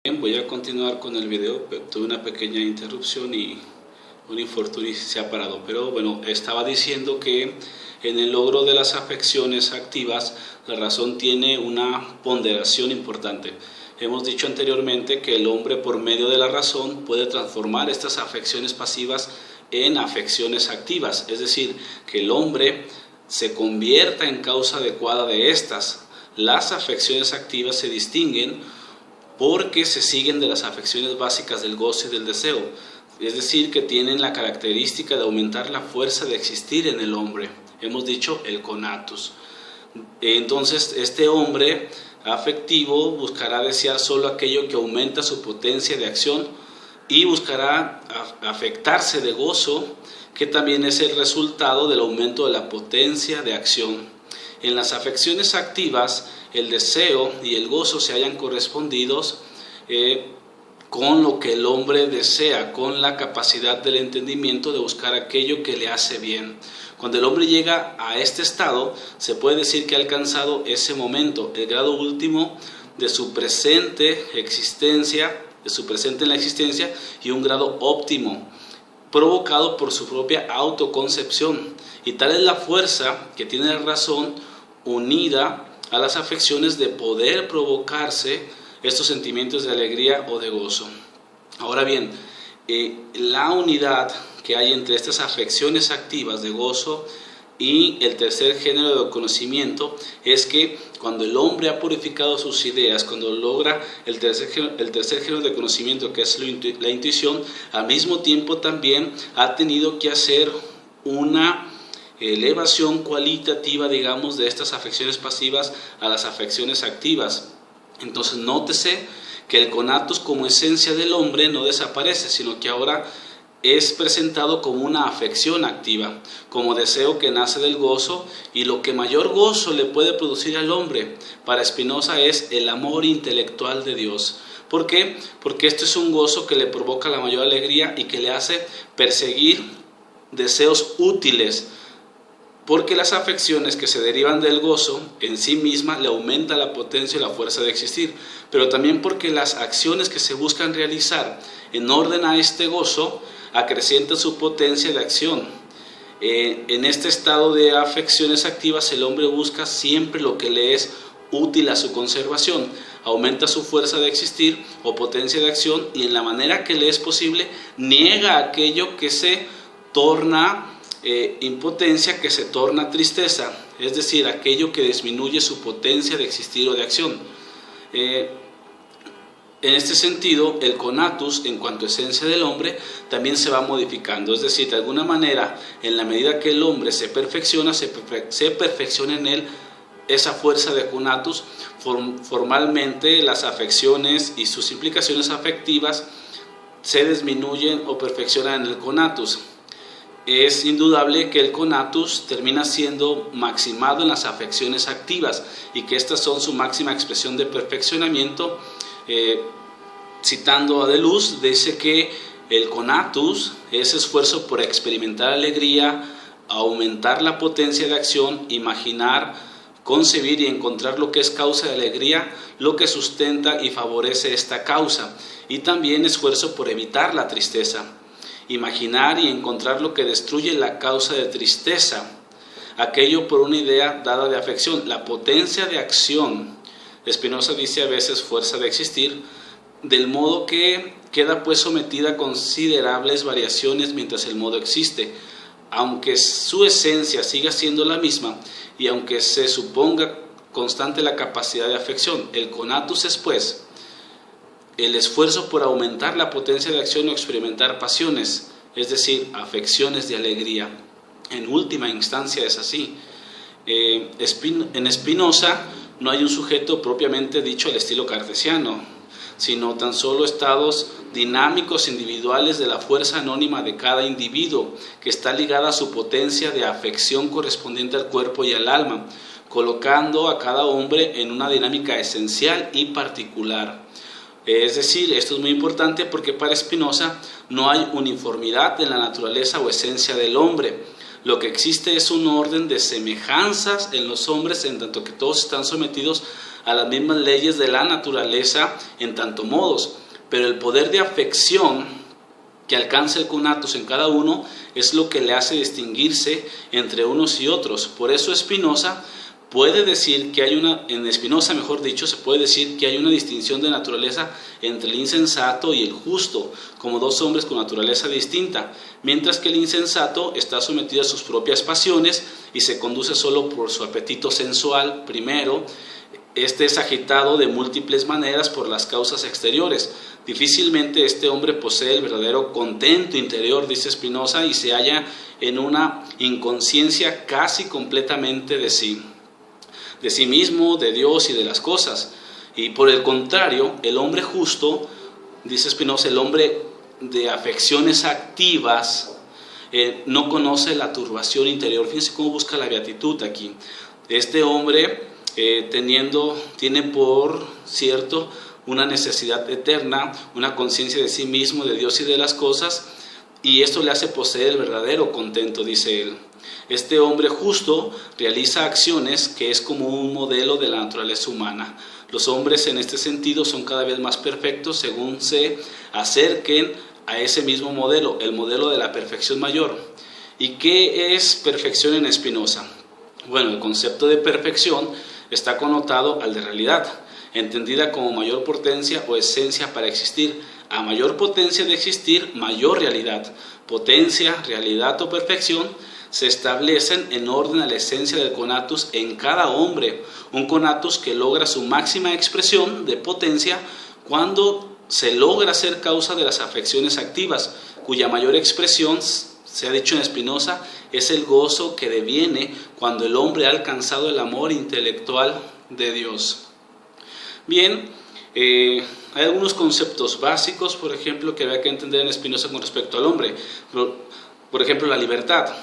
Bien, voy a continuar con el video. Tuve una pequeña interrupción y un infortunio se ha parado, pero bueno, estaba diciendo que en el logro de las afecciones activas la razón tiene una ponderación importante. Hemos dicho anteriormente que el hombre, por medio de la razón, puede transformar estas afecciones pasivas en afecciones activas, es decir, que el hombre se convierta en causa adecuada de estas. Las afecciones activas se distinguen porque se siguen de las afecciones básicas del gozo y del deseo, es decir, que tienen la característica de aumentar la fuerza de existir en el hombre. Hemos dicho el conatus. Entonces, este hombre afectivo buscará desear solo aquello que aumenta su potencia de acción y buscará afectarse de gozo, que también es el resultado del aumento de la potencia de acción. En las afecciones activas, el deseo y el gozo se hallan correspondidos con lo que el hombre desea, con la capacidad del entendimiento de buscar aquello que le hace bien. Cuando el hombre llega a este estado, se puede decir que ha alcanzado ese momento, el grado último de su presente existencia, en la existencia, y un grado óptimo, provocado por su propia autoconcepción. Y tal es la fuerza que tiene la razón unida a las afecciones de poder provocarse estos sentimientos de alegría o de gozo. Ahora bien, la unidad que hay entre estas afecciones activas de gozo y el tercer género de conocimiento es que cuando el hombre ha purificado sus ideas, cuando logra el tercer género de conocimiento, que es la intuición, al mismo tiempo también ha tenido que hacer una elevación cualitativa, digamos, de estas afecciones pasivas a las afecciones activas. Entonces, nótese que el conatus como esencia del hombre no desaparece, sino que ahora es presentado como una afección activa, como deseo que nace del gozo, y lo que mayor gozo le puede producir al hombre, para Spinoza, es el amor intelectual de Dios. ¿Por qué? Porque esto es un gozo que le provoca la mayor alegría y que le hace perseguir deseos útiles, porque las afecciones que se derivan del gozo en sí misma le aumenta la potencia y la fuerza de existir, pero también porque las acciones que se buscan realizar en orden a este gozo acrecientan su potencia de acción. En este estado de afecciones activas, el hombre busca siempre lo que le es útil a su conservación, aumenta su fuerza de existir o potencia de acción, y en la manera que le es posible niega aquello que se torna impotencia, que se torna tristeza, es decir, aquello que disminuye su potencia de existir o de acción. En este sentido, el conatus, en cuanto a esencia del hombre, también se va modificando, es decir, de alguna manera, en la medida que el hombre se perfecciona, se perfecciona en él esa fuerza de conatus. Formalmente, las afecciones y sus implicaciones afectivas se disminuyen o perfeccionan en el conatus. Es indudable que el conatus termina siendo maximado en las afecciones activas y que estas son su máxima expresión de perfeccionamiento. Citando a Deleuze, dice que el conatus es esfuerzo por experimentar alegría, aumentar la potencia de acción, imaginar, concebir y encontrar lo que es causa de alegría, lo que sustenta y favorece esta causa, y también esfuerzo por evitar la tristeza. Imaginar y encontrar lo que destruye la causa de tristeza, aquello por una idea dada de afección, la potencia de acción. Spinoza dice a veces fuerza de existir, del modo que queda pues sometida a considerables variaciones mientras el modo existe, aunque su esencia siga siendo la misma y aunque se suponga constante la capacidad de afección. El conatus es pues el esfuerzo por aumentar la potencia de acción o experimentar pasiones, es decir, afecciones de alegría. En última instancia es así. En Spinoza no hay un sujeto propiamente dicho al estilo cartesiano, sino tan solo estados dinámicos individuales de la fuerza anónima de cada individuo, que está ligada a su potencia de afección correspondiente al cuerpo y al alma, colocando a cada hombre en una dinámica esencial y particular. Es decir, esto es muy importante porque para Spinoza no hay uniformidad en la naturaleza o esencia del hombre. Lo que existe es un orden de semejanzas en los hombres, en tanto que todos están sometidos a las mismas leyes de la naturaleza en tanto modos. Pero el poder de afección que alcanza el conatos en cada uno es lo que le hace distinguirse entre unos y otros. Por eso Spinoza puede decir que en Spinoza, mejor dicho, se puede decir que hay una distinción de naturaleza entre el insensato y el justo, como dos hombres con naturaleza distinta, mientras que el insensato está sometido a sus propias pasiones y se conduce solo por su apetito sensual primero. Este es agitado de múltiples maneras por las causas exteriores. Difícilmente este hombre posee el verdadero contento interior, dice Spinoza, y se halla en una inconsciencia casi completamente de sí mismo, de Dios y de las cosas. Y por el contrario, el hombre justo, dice Spinoza, el hombre de afecciones activas, no conoce la turbación interior. Fíjense cómo busca la beatitud aquí. Este hombre tiene por cierto una necesidad eterna, una conciencia de sí mismo, de Dios y de las cosas, y esto le hace poseer el verdadero contento, dice él. Este hombre justo realiza acciones que es como un modelo de la naturaleza humana. Los hombres en este sentido son cada vez más perfectos según se acerquen a ese mismo modelo, el modelo de la perfección mayor. ¿Y qué es perfección en Spinoza? Bueno, el concepto de perfección está connotado al de realidad, entendida como mayor potencia o esencia para existir. A mayor potencia de existir, mayor realidad. Potencia, realidad o perfección se establecen en orden a la esencia del conatus en cada hombre. Un conatus que logra su máxima expresión de potencia cuando se logra ser causa de las afecciones activas, cuya mayor expresión, se ha dicho en Spinoza, es el gozo que deviene cuando el hombre ha alcanzado el amor intelectual de Dios. Bien, hay algunos conceptos básicos, por ejemplo, que había que entender en Spinoza con respecto al hombre. Por ejemplo, la libertad.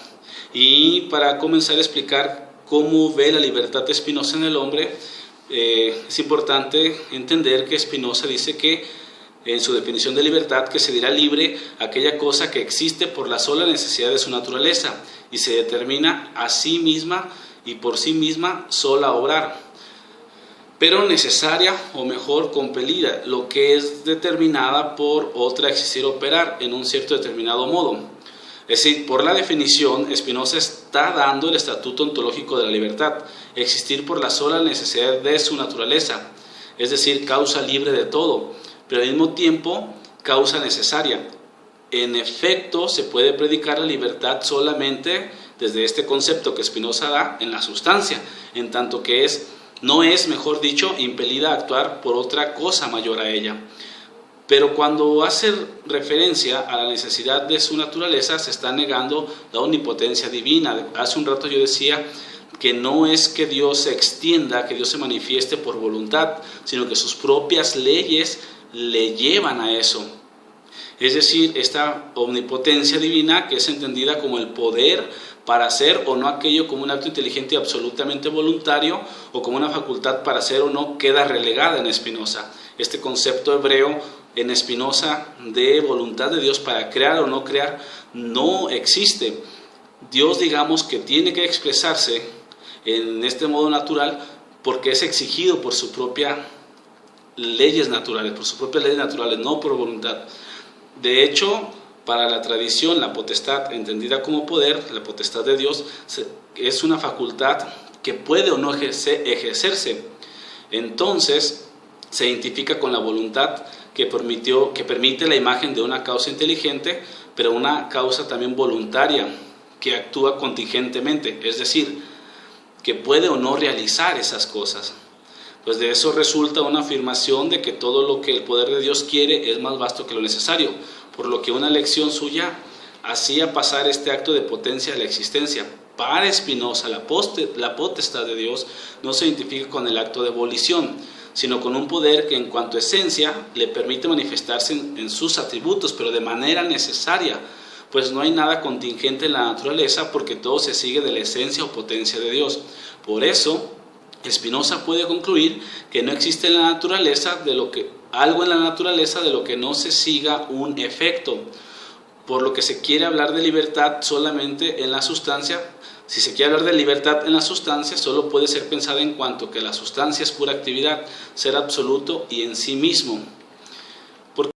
Y para comenzar a explicar cómo ve la libertad de Spinoza en el hombre, es importante entender que Spinoza dice que en su definición de libertad, que se dirá libre aquella cosa que existe por la sola necesidad de su naturaleza y se determina a sí misma y por sí misma sola a obrar, pero necesaria o mejor compelida, lo que es determinada por otra existir operar en un cierto determinado modo. Es decir, por la definición, Spinoza está dando el estatuto ontológico de la libertad, existir por la sola necesidad de su naturaleza, es decir, causa libre de todo, pero al mismo tiempo causa necesaria. En efecto, se puede predicar la libertad solamente desde este concepto que Spinoza da en la sustancia, en tanto que no es, mejor dicho, impelida a actuar por otra cosa mayor a ella. Pero cuando hace referencia a la necesidad de su naturaleza, se está negando la omnipotencia divina. Hace un rato yo decía que no es que Dios se extienda, que Dios se manifieste por voluntad, sino que sus propias leyes le llevan a eso. Es decir, esta omnipotencia divina, que es entendida como el poder para hacer o no aquello como un acto inteligente y absolutamente voluntario, o como una facultad para hacer o no, queda relegada en Spinoza. Este concepto hebreo en Spinoza de voluntad de Dios para crear o no crear no existe. Dios, digamos, que tiene que expresarse en este modo natural porque es exigido por sus propias leyes naturales, no por voluntad. De hecho, para la tradición, la potestad entendida como poder, la potestad de Dios, es una facultad que puede o no ejercerse. Entonces, se identifica con la voluntad que permite la imagen de una causa inteligente, pero una causa también voluntaria, que actúa contingentemente, es decir, que puede o no realizar esas cosas. Pues de eso resulta una afirmación de que todo lo que el poder de Dios quiere es más vasto que lo necesario, por lo que una elección suya hacía pasar este acto de potencia a la existencia. Para Spinoza, la potestad de Dios no se identifica con el acto de volición, sino con un poder que en cuanto a esencia le permite manifestarse en sus atributos, pero de manera necesaria, pues no hay nada contingente en la naturaleza porque todo se sigue de la esencia o potencia de Dios. Por eso, Spinoza puede concluir que no existe en la naturaleza algo en la naturaleza de lo que no se siga un efecto. por lo que se quiere hablar de libertad solamente en la sustancia. Si se quiere hablar de libertad en la sustancia, solo puede ser pensada en cuanto que la sustancia es pura actividad, ser absoluto y en sí mismo.